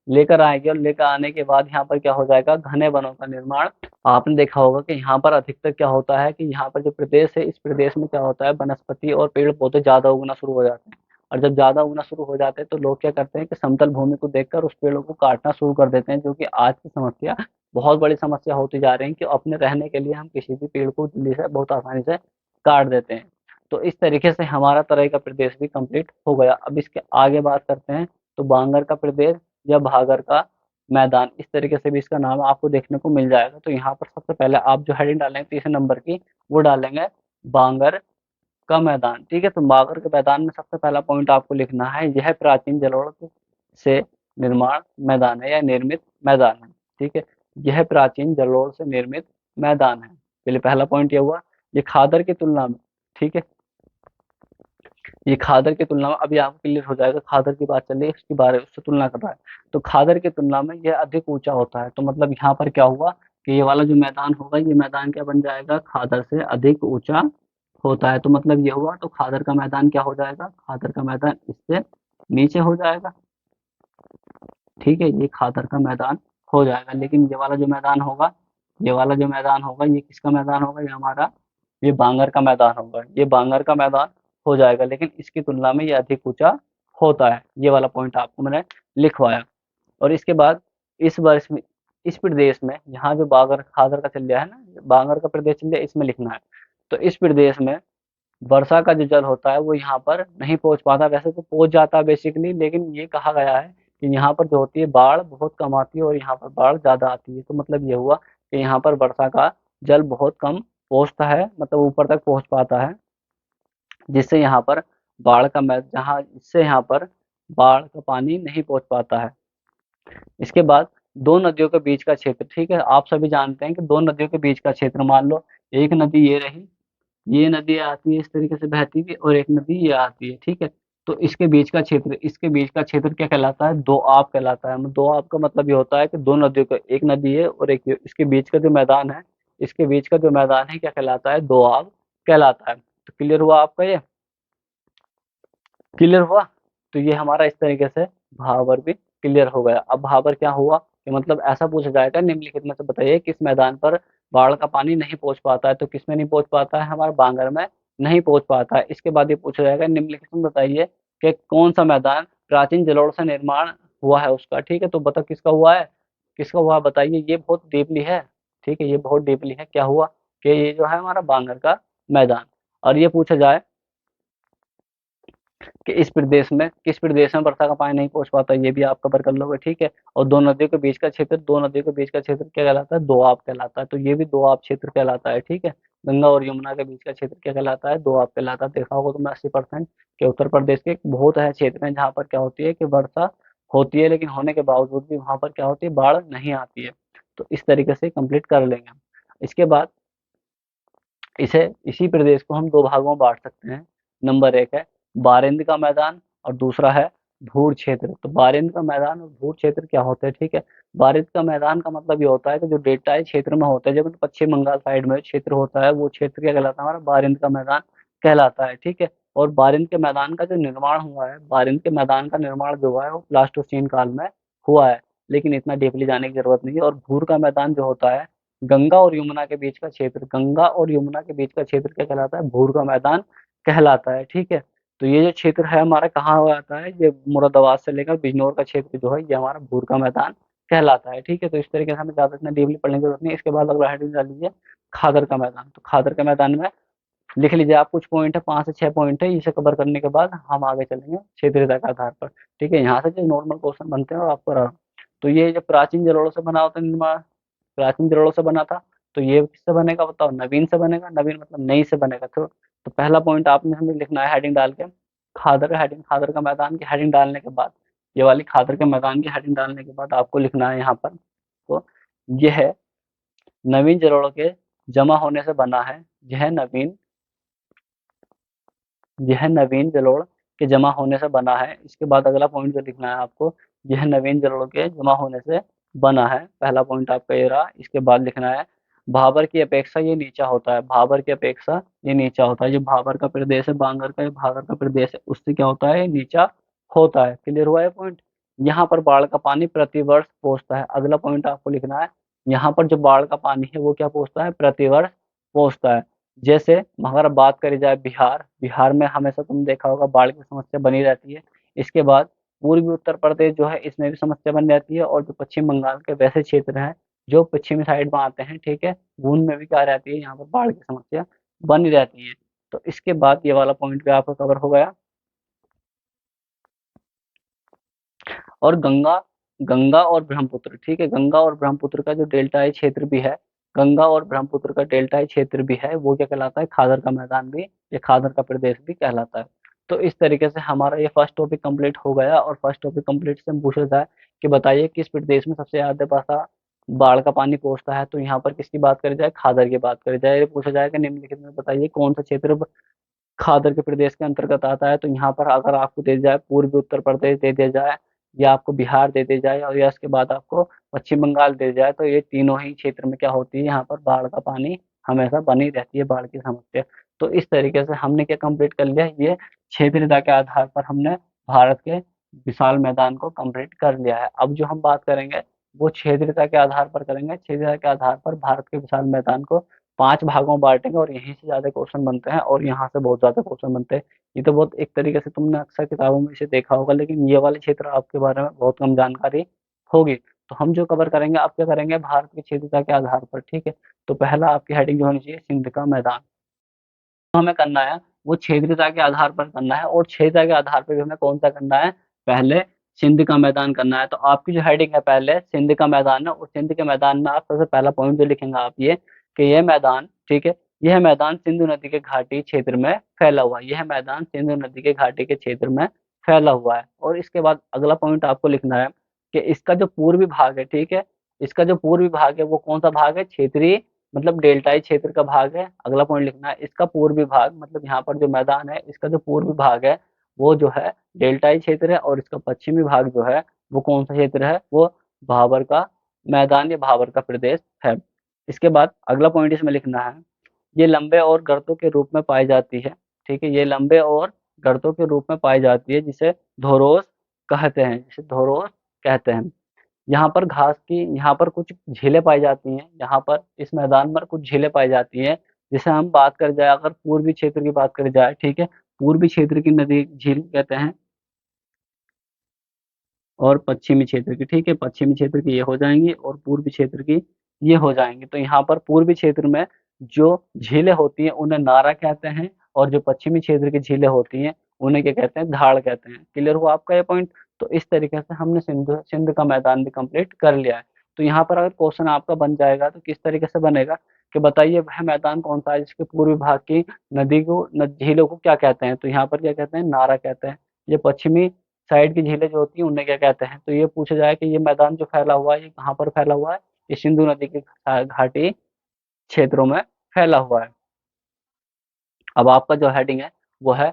Speaker 1: लेकर आएगी, और लेकर आने के बाद यहाँ पर क्या हो जाएगा, घने वनों का निर्माण। आपने देखा होगा कि यहाँ पर अधिकतर क्या होता है कि यहाँ पर जो प्रदेश है, इस प्रदेश में क्या होता है, वनस्पति और पेड़ पौधे ज्यादा उगना शुरू हो जाते हैं। और जब ज्यादा उगना शुरू हो जाते हैं तो लोग क्या करते हैं कि समतल भूमि को देखकर उस पेड़ों को काटना शुरू कर देते हैं, जो कि आज की समस्या, बहुत बड़ी समस्या होती जा रही है कि अपने रहने के लिए हम किसी भी पेड़ को जल्दी से बहुत आसानी से काट देते हैं। तो इस तरीके से हमारा तराई का प्रदेश भी कंप्लीट हो गया। अब इसके आगे बात करते हैं, तो बांगर का प्रदेश या भागर का मैदान, इस तरीके से भी इसका नाम आपको देखने को मिल जाएगा। तो यहाँ पर सबसे पहले आप जो हेडिंग डालेंगे तीसरे नंबर की, वो डालेंगे बांगर का मैदान। ठीक है, तो बांगर के मैदान में सबसे पहला पॉइंट आपको लिखना है, यह प्राचीन जलोढ़ से निर्माण मैदान है या निर्मित मैदान है। ठीक है, यह प्राचीन जलोढ़ से निर्मित मैदान है। पहले पहला पॉइंट ये हुआ। ये खादर की तुलना में, ठीक है, ये खादर की तुलना में, अभी आपको क्लियर हो जाएगा, खादर की बात चल रही है, उसकी बारे उससे तुलना कर रहा है। तो खादर की तुलना में यह अधिक ऊंचा होता है। तो मतलब यहाँ पर क्या हुआ कि ये वाला जो मैदान होगा, ये मैदान क्या बन जाएगा, खादर से अधिक ऊंचा होता है। तो मतलब ये हुआ, तो खादर का मैदान क्या हो जाएगा, खादर का मैदान इससे नीचे हो जाएगा। ठीक है, ये खादर का मैदान हो जाएगा। लेकिन ये वाला जो मैदान होगा ये किसका मैदान होगा, ये हमारा, ये बांगर का मैदान होगा। ये बांगर का मैदान हो जाएगा, लेकिन इसकी तुलना में ये अधिक ऊंचा होता है। ये वाला पॉइंट आपको मैंने लिखवाया। और इसके बाद इस वर्ष में, इस प्रदेश में, यहाँ जो बागर खादर का चल रहा है ना, बांगर का प्रदेश चल रहा है, इसमें लिखना है। तो इस प्रदेश में वर्षा का जो जल होता है वो यहाँ पर नहीं पहुंच पाता, वैसे तो पहुंच जाता है बेसिकली, लेकिन ये कहा गया है कि यहाँ पर जो होती है बाढ़ बहुत कम आती है और यहाँ पर बाढ़ ज्यादा आती है। तो मतलब ये हुआ कि यहाँ पर वर्षा का जल बहुत कम पहुंचता है, मतलब ऊपर तक पहुंच पाता है, जिससे यहाँ पर इससे यहाँ पर बाढ़ का पानी नहीं पहुंच पाता है। इसके बाद दो नदियों के बीच का क्षेत्र, ठीक है, आप सभी जानते हैं कि दो नदियों के बीच का क्षेत्र, मान लो एक नदी ये रही, ये नदी आती है इस तरीके से बहती हुई, और एक नदी ये आती है। ठीक है, तो इसके बीच का क्षेत्र क्या कहलाता है, दो आप कहलाता है। दो आप का मतलब ये होता है कि दो नदियों का, एक नदी है और एक इसके बीच का जो मैदान है, इसके बीच का जो मैदान है क्या कहलाता है, दो आप कहलाता है। तो क्लियर हुआ आपका ये? क्लियर हुआ? तो ये हमारा इस तरीके से भाबर भी क्लियर हो गया। अब भाबर क्या हुआ कि मतलब ऐसा पूछा जाएगा, निम्नलिखित में से बताइए किस मैदान पर बाढ़ का पानी नहीं पहुंच पाता है। तो किस में नहीं पहुंच पाता है, हमारे बांगर में नहीं पहुंच पाता है। इसके बाद ये पूछा जाएगा, निम्नलिखित में बताइए कि कौन सा मैदान प्राचीन जलोढ़ से निर्माण हुआ है उसका। ठीक है, तो बताओ किसका हुआ है, किसका हुआ है बताइए। ये बहुत डीपली है, ठीक है, ये बहुत डीपली है। क्या हुआ कि ये जो है हमारा बांगर का मैदान। और ये पूछा जाए कि इस प्रदेश में, किस प्रदेश में वर्षा का पानी नहीं पहुंच पाता, ये भी आप कवर कर लोगे। ठीक है, और दो नदियों के बीच का क्षेत्र क्या कहलाता है, दोआब कहलाता है। तो ये भी दोआब क्षेत्र कहलाता है। ठीक है, गंगा और यमुना के बीच का क्षेत्र क्या कहलाता है, दोआब कहलाता है। देखा होगा तुमने 80% के उत्तर प्रदेश के बहुत है क्षेत्र हैं जहाँ पर क्या होती है कि वर्षा होती है, लेकिन होने के बावजूद भी वहां पर क्या होती है, बाढ़ नहीं आती है। तो इस तरीके से कंप्लीट कर लेंगे हम। इसके बाद इसे इसी प्रदेश को हम दो भागों में बांट सकते हैं। नंबर एक है बारिंद का मैदान और दूसरा है भूर क्षेत्र। तो बारिंद का मैदान और भूर क्षेत्र क्या होते हैं, ठीक है, बारिंद का मैदान का मतलब ये होता है कि जो डेल्टाई क्षेत्र में होता है, जब पश्चिम बंगाल साइड में क्षेत्र होता है, वो क्षेत्र क्या कहलाता है, हमारा बारिंद का मैदान कहलाता है। ठीक है, और बारिंद के मैदान का जो निर्माण हुआ है, बारिंद के मैदान का निर्माण जो हुआ है वो प्लास्टोसीन काल में हुआ है, लेकिन इतना डीपली जाने की जरूरत नहीं है। और भूर का मैदान जो होता है, गंगा और यमुना के बीच का क्षेत्र क्या कहलाता है, भूर का मैदान कहलाता है। ठीक है, तो ये जो क्षेत्र है हमारा कहाँ हो जाता है, ये मुरादाबाद से लेकर बिजनौर का क्षेत्र जो है ये हमारा भूर का मैदान कहलाता है। ठीक है, तो इस तरीके से हमें ज्यादा इतना डीपली पढ़ने की जरूरत नहीं है। इसके बाद अगला हेडिंग डाल लीजिए खादर का मैदान। तो खादर के मैदान में लिख लीजिए आप, कुछ पॉइंट है, 5 से 6 पॉइंट है, इसे कवर करने के बाद हम आगे चलेंगे क्षेत्रीयता के आधार पर। ठीक है, यहाँ से जो नॉर्मल क्वेश्चन बनते हैं और आपको रहा। तो ये जो प्राचीन जलोढ़ से बना होता है निर्माण, प्राचीन जलोढ़ से बना था, तो ये किससे बनेगा बताओ, नवीन से बनेगा, नवीन मतलब नई से बनेगा। तो पहला पॉइंट आपने हमें लिखना है हेडिंग डाल के, खादर हेडिंग, खादर का मैदान की हेडिंग डालने के बाद, ये वाली खादर के मैदान की हेडिंग डालने के बाद आपको लिखना है यहाँ पर, तो यह नवीन जलोढ़ के जमा होने से बना है, यह नवीन यह नवीन जलोढ़ के जमा होने से बना है। इसके बाद अगला पॉइंट जो लिखना है आपको, यह नवीन जलोढ़ के जमा होने से बना है, पहला पॉइंट आपका ये रहा। इसके बाद लिखना है भाबर की अपेक्षा ये नीचा होता है, भाबर की अपेक्षा ये नीचा होता है। जो भाबर का प्रदेश है, बांगर का, ये भाबर का प्रदेश है, उससे क्या होता है, नीचा होता है। क्लियर हुआ है पॉइंट। यहाँ पर बाढ़ का पानी प्रतिवर्ष पहुंचता है, अगला पॉइंट आपको लिखना है, यहाँ पर जो बाढ़ का पानी है वो क्या पहुंचता है, प्रतिवर्ष पहुंचता है। जैसे अगर बात करी जाए बिहार, बिहार में हमेशा तुम देखा होगा बाढ़ की समस्या बनी रहती है। इसके बाद पूर्वी उत्तर प्रदेश जो है, इसमें भी समस्या बनी रहती है, और जो पश्चिम बंगाल के वैसे क्षेत्र हैं जो पश्चिमी साइड में आते हैं, ठीक है, उनमें भी क्या रहती है, यहाँ पर बाढ़ की समस्या बनी रहती है। तो इसके बाद ये वाला पॉइंट भी आपका कवर हो गया। और गंगा, गंगा और ब्रह्मपुत्र, ठीक है, गंगा और ब्रह्मपुत्र का जो डेल्टाई क्षेत्र भी है, गंगा और ब्रह्मपुत्र का डेल्टाई क्षेत्र भी है, वो क्या कहलाता है, खादर का मैदान भी, ये खादर का प्रदेश भी कहलाता है। तो इस तरीके से हमारा ये फर्स्ट टॉपिक कंप्लीट हो गया। और फर्स्ट टॉपिक कंप्लीट से हम पूछा जाए कि बताइए किस प्रदेश में सबसे ज्यादा पैसा बाढ़ का पानी पहुंचता है, तो यहाँ पर किसकी बात करी जाए, खादर की बात करी जाए। ये पूछा जाएगा निम्नलिखित में बताइए कौन सा क्षेत्र खादर के प्रदेश के अंतर्गत आता है, तो यहाँ पर अगर आपको दे जाए पूर्वी उत्तर प्रदेश दे दिया जाए, या आपको बिहार दे दिया जाए, और या इसके बाद आपको पश्चिम बंगाल दे दिया जाए, तो ये तीनों ही क्षेत्र में क्या होती है, यहाँ पर बाढ़ का पानी हमेशा बनी रहती है, बाढ़ की समस्या। तो इस तरीके से हमने क्या कंप्लीट कर लिया, ये क्षेत्रीयता के आधार पर हमने भारत के विशाल मैदान को कंप्लीट कर लिया है। अब जो हम बात करेंगे वो क्षेत्रीयता के आधार पर करेंगे, क्षेत्रीयता के आधार पर भारत के विशाल मैदान को 5 भागों में बांटेंगे, और यहीं से ज्यादा क्वेश्चन बनते हैं, और यहाँ से बहुत ज्यादा क्वेश्चन बनते हैं। ये तो बहुत एक तरीके से तुमने अक्सर किताबों में इसे देखा होगा, लेकिन ये वाले क्षेत्र आपके बारे में बहुत कम जानकारी होगी। तो हम जो कवर करेंगे, आप क्या करेंगे, भारत की क्षेत्रफल के आधार पर, ठीक है। तो पहला आपकी हेडिंग जो होनी चाहिए, सिंध का मैदान। तो हमें करना है वो क्षेत्रफल के आधार पर करना है, और क्षेत्रफल के आधार पर भी हमें कौन सा करना है, पहले सिंध का मैदान करना है। तो आपकी जो हेडिंग है पहले सिंध का मैदान है, और सिंध के मैदान में आप सबसे पहला पॉइंट जो लिखेंगे आप ये, कि यह मैदान, ठीक है, यह मैदान सिंधु नदी के घाटी क्षेत्र में फैला हुआ है, यह मैदान सिंधु नदी के घाटी के क्षेत्र में फैला हुआ है। और इसके बाद अगला पॉइंट आपको लिखना है कि इसका जो पूर्वी भाग है, ठीक है, इसका जो पूर्वी भाग है वो कौन सा भाग है, क्षेत्रीय मतलब डेल्टाई क्षेत्र का भाग है। अगला पॉइंट लिखना है इसका पूर्वी भाग, मतलब यहाँ पर जो मैदान है इसका जो पूर्वी भाग है वो जो है डेल्टाई क्षेत्र है, और इसका पश्चिमी भाग जो है वो कौन सा क्षेत्र है, वो भाबर का मैदान या भाबर का प्रदेश है। इसके बाद अगला पॉइंट इसमें लिखना है, ये लंबे और गर्तों के रूप में पाई जाती है, ठीक है, ये लंबे और गर्तों के रूप में पाई जाती है, जिसे धोरोस कहते हैं, जिसे धोरोस कहते हैं। यहाँ पर घास की, यहाँ पर कुछ झीलें पाई जाती हैं, यहाँ पर इस मैदान पर कुछ झीलें पाई जाती हैं। जैसे हम बात कर जाए, अगर पूर्वी क्षेत्र की बात करी जाए, ठीक है, पूर्वी क्षेत्र की नदी झील कहते हैं, और पश्चिमी क्षेत्र की, ठीक है, पश्चिमी क्षेत्र की ये हो जाएंगी, और पूर्वी क्षेत्र की ये हो जाएंगी। तो यहाँ पर पूर्वी क्षेत्र में जो झीलें होती हैं उन्हें नारा कहते हैं, और जो पश्चिमी क्षेत्र की झीलें होती हैं उन्हें क्या कहते हैं, धाड़ कहते हैं। क्लियर हुआ आपका ये पॉइंट। तो इस तरीके से हमने सिंध सिंध का मैदान भी कंप्लीट कर लिया है। तो यहाँ पर अगर क्वेश्चन आपका बन जाएगा तो किस तरीके से बनेगा, कि बताइए वह मैदान कौन सा है जिसके पूर्वी भाग की नदी को झीलों को क्या कहते हैं, तो यहाँ पर क्या कहते हैं, नारा कहते हैं। ये पश्चिमी साइड की झीलें जो होती हैं उन्हें क्या कहते हैं, तो ये पूछा जाए कि ये मैदान जो फैला हुआ है ये कहाँ पर फैला हुआ है, ये सिंधु नदी के घाटी क्षेत्रों में फैला हुआ है। अब आपका जो हेडिंग है वो है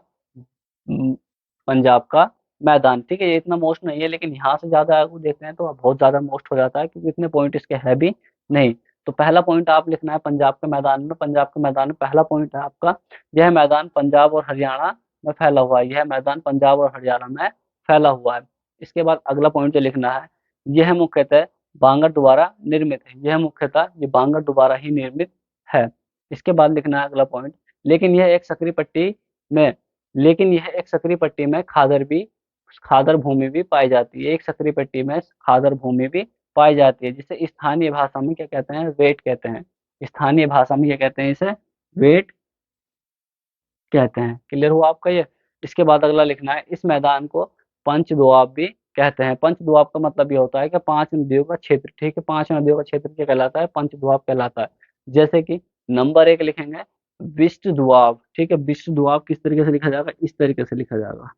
Speaker 1: पंजाब का मैदान, ठीक है, ये इतना मोस्ट नहीं है, लेकिन यहाँ से ज्यादा आगे देखते हैं तो बहुत ज्यादा मोस्ट हो जाता है, क्योंकि इतने पॉइंट इसके है भी नहीं। तो पहला पॉइंट आप लिखना है पंजाब के मैदान में, पंजाब के मैदान में पहला पॉइंट है आपका, यह मैदान पंजाब और हरियाणा में फैला हुआ है, यह मैदान पंजाब और हरियाणा में फैला हुआ है। इसके बाद अगला पॉइंट जो लिखना है, यह मुख्यतः बांगर द्वारा निर्मित है, यह मुख्यतः ये बांगर द्वारा ही निर्मित है। इसके बाद लिखना है अगला पॉइंट, लेकिन यह एक सक्रिय पट्टी में लेकिन यह एक सक्रिय पट्टी में खादर भूमि भी पाई जाती है, एक सक्रिय पट्टी में खादर भूमि भी पाई जाती है, जिसे स्थानीय भाषा में क्या कहते हैं, वेट कहते हैं। स्थानीय भाषा में क्या कहते हैं, इसे वेट कहते हैं। क्लियर हुआ आपका ये। इसके बाद अगला लिखना है, इस मैदान को पंचदुआब भी कहते हैं। पंचदुआब का मतलब ये होता है कि 5 नदियों का क्षेत्र, ठीक है, 5 नदियों का क्षेत्र क्या कहलाता है, पंचदुआब कहलाता है। जैसे कि नंबर 1 लिखेंगे विष्ट दुआब, ठीक है। विष्ट दुआब किस तरीके से लिखा जाएगा, इस तरीके से लिखा जाएगा,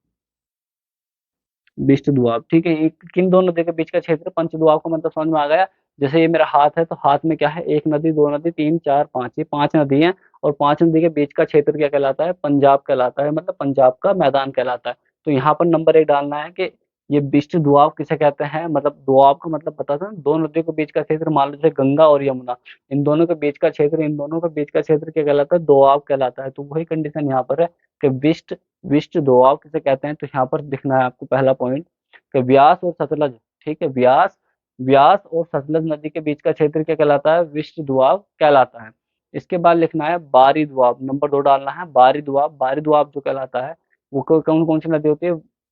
Speaker 1: विष्ट दुआब, ठीक है। किन दो नदियों के बीच का क्षेत्र, पंच दुआब का मतलब समझ में आ गया। जैसे ये मेरा हाथ है, तो हाथ में क्या है, एक नदी, दो नदी, तीन, चार, पांच, ये पांच नदी हैं। और पांच नदी के बीच का क्षेत्र क्या कहलाता है, पंजाब कहलाता है, मतलब पंजाब का मैदान कहलाता है। तो यहाँ पर नंबर 1 डालना है कि ये विष्ट दुआब किसे कहते हैं, मतलब दुआब का मतलब पता था, दो नदियों के बीच का क्षेत्र, मान लीजिए गंगा और यमुना, इन दोनों के बीच का क्षेत्र, इन दोनों के बीच का क्षेत्र क्या कहलाता है, दोआब कहलाता है। तो वही कंडीशन यहाँ पर है कि विष्ट विष्ट दोआब किसे कहते हैं। तो यहाँ पर दिखना है आपको पहला पॉइंट कि व्यास और सतलज, ठीक है, व्यास व्यास और सतलज नदी के बीच का क्षेत्र क्या कहलाता है, विष्ट दुआब कहलाता है। इसके बाद लिखना है बारी दुआब, नंबर 2 डालना है बारी दुआब। बारी दुआब जो कहलाता है वो कौन कौन सी नदी होती है,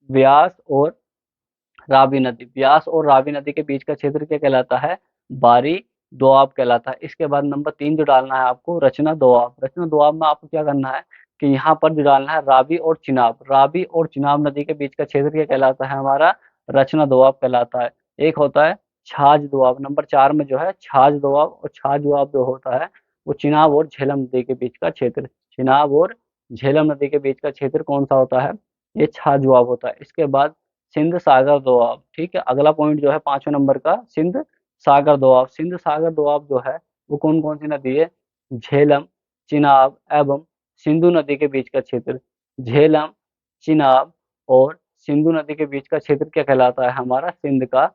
Speaker 1: व्यास और रावी नदी, व्यास और रावी नदी के बीच का क्षेत्र क्या कहलाता है, बारी दोआब कहलाता है। इसके बाद नंबर 3 जो डालना है आपको, रचना दोआब। रचना दोआब में आपको क्या करना है कि यहाँ पर जो डालना है रावी और चिनाब, रावी और चिनाब नदी के बीच का क्षेत्र क्या कहलाता है, हमारा रचना दोआब कहलाता है। एक होता है छाछ दोआब, नंबर 4 में जो है छाछ दोआब, और छाछ दोआब जो होता है वो चिनाब और झेलम नदी के बीच का क्षेत्र, चिनाब और झेलम नदी के बीच का क्षेत्र कौन सा होता है, ये छाछ दोआब होता है। इसके बाद सिंध सागर दोआब, ठीक है। अगला पॉइंट जो है 5वें नंबर का, सिंध सागर दोआब। सिंध सागर दोआब जो है वो कौन कौन सी नदी है, झेलम, चिनाब एवं सिंधु नदी के बीच का क्षेत्र, झेलम, चिनाब और सिंधु नदी के बीच का क्षेत्र क्या कहलाता है, हमारा सिंध का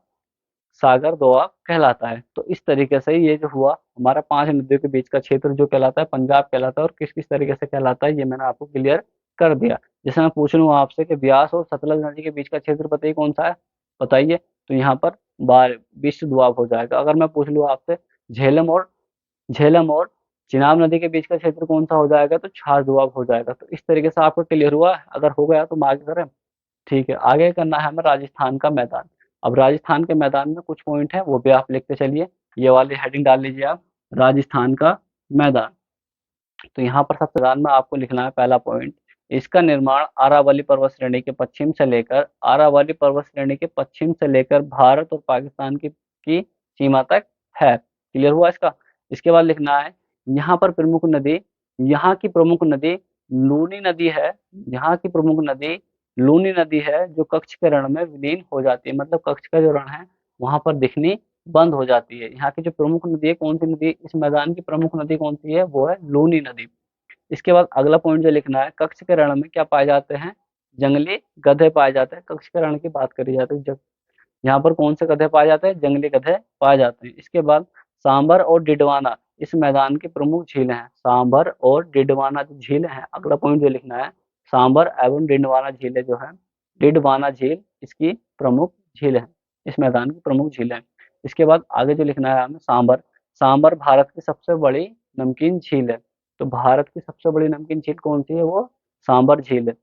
Speaker 1: सागर दोआब कहलाता है। तो इस तरीके से ये जो हुआ हमारा 5 नदियों के बीच का क्षेत्र जो कहलाता है पंजाब कहलाता है, और किस किस तरीके से कहलाता है ये मैंने आपको क्लियर कर दिया। जैसे मैं पूछ लूँ आपसे कि ब्यास और सतलज नदी के बीच का क्षेत्र बताइए कौन सा है, बताइए। तो यहाँ पर बार विष्णु दुआब हो जाएगा। अगर मैं पूछ लूँ आपसे झेलम और चिनाब नदी के बीच का क्षेत्र कौन सा हो जाएगा, तो छाछ दुआब हो जाएगा। तो इस तरीके से आपको क्लियर हुआ, अगर हो गया तो हम आगे करें। ठीक है, आगे करना है हमें राजस्थान का मैदान। अब राजस्थान के मैदान में कुछ पॉइंट है वो भी आप लिखते चलिए, ये वाली हेडिंग डाल लीजिए आप, राजस्थान का मैदान। तो यहाँ पर सबसे मैदान में आपको लिखना है पहला पॉइंट, इसका निर्माण अरावली पर्वत श्रेणी के पश्चिम से लेकर, अरावली पर्वत श्रेणी के पश्चिम से लेकर भारत और पाकिस्तान की सीमा तक है। क्लियर हुआ इसका। इसके बाद लिखना है यहाँ पर प्रमुख नदी, यहाँ की प्रमुख नदी लूनी नदी है, यहाँ की प्रमुख नदी लूनी नदी है, जो कच्छ के रण में विलीन हो जाती है, मतलब कच्छ का जो रण है वहां पर दिखनी बंद हो जाती है। यहाँ की जो प्रमुख नदी है, कौन सी नदी, इस मैदान की प्रमुख नदी कौन सी है, वो है लूनी नदी। इसके बाद अगला पॉइंट जो लिखना है, कच्छ के रण में क्या पाए जाते हैं, जंगली गधे पाए जाते हैं। कच्छ के रण की बात करी जाती है, यहाँ पर कौन से गधे पाए जाते हैं, जंगली गधे पाए जाते हैं। इसके बाद सांबर और डिडवाना इस मैदान की प्रमुख झीलें हैं, सांबर और डिडवाना जो झीलें हैं, अगला पॉइंट जो लिखना है, सांबर एवं डिडवाना झीलें जो है, डिडवाना झील इसकी प्रमुख झील है, इस मैदान की प्रमुख झील है। इसके बाद आगे जो लिखना है हमें, सांबर, सांबर भारत की सबसे बड़ी नमकीन झील है। तो भारत की सबसे बड़ी नमकीन झील कौन सी है, वो सांबर झील है।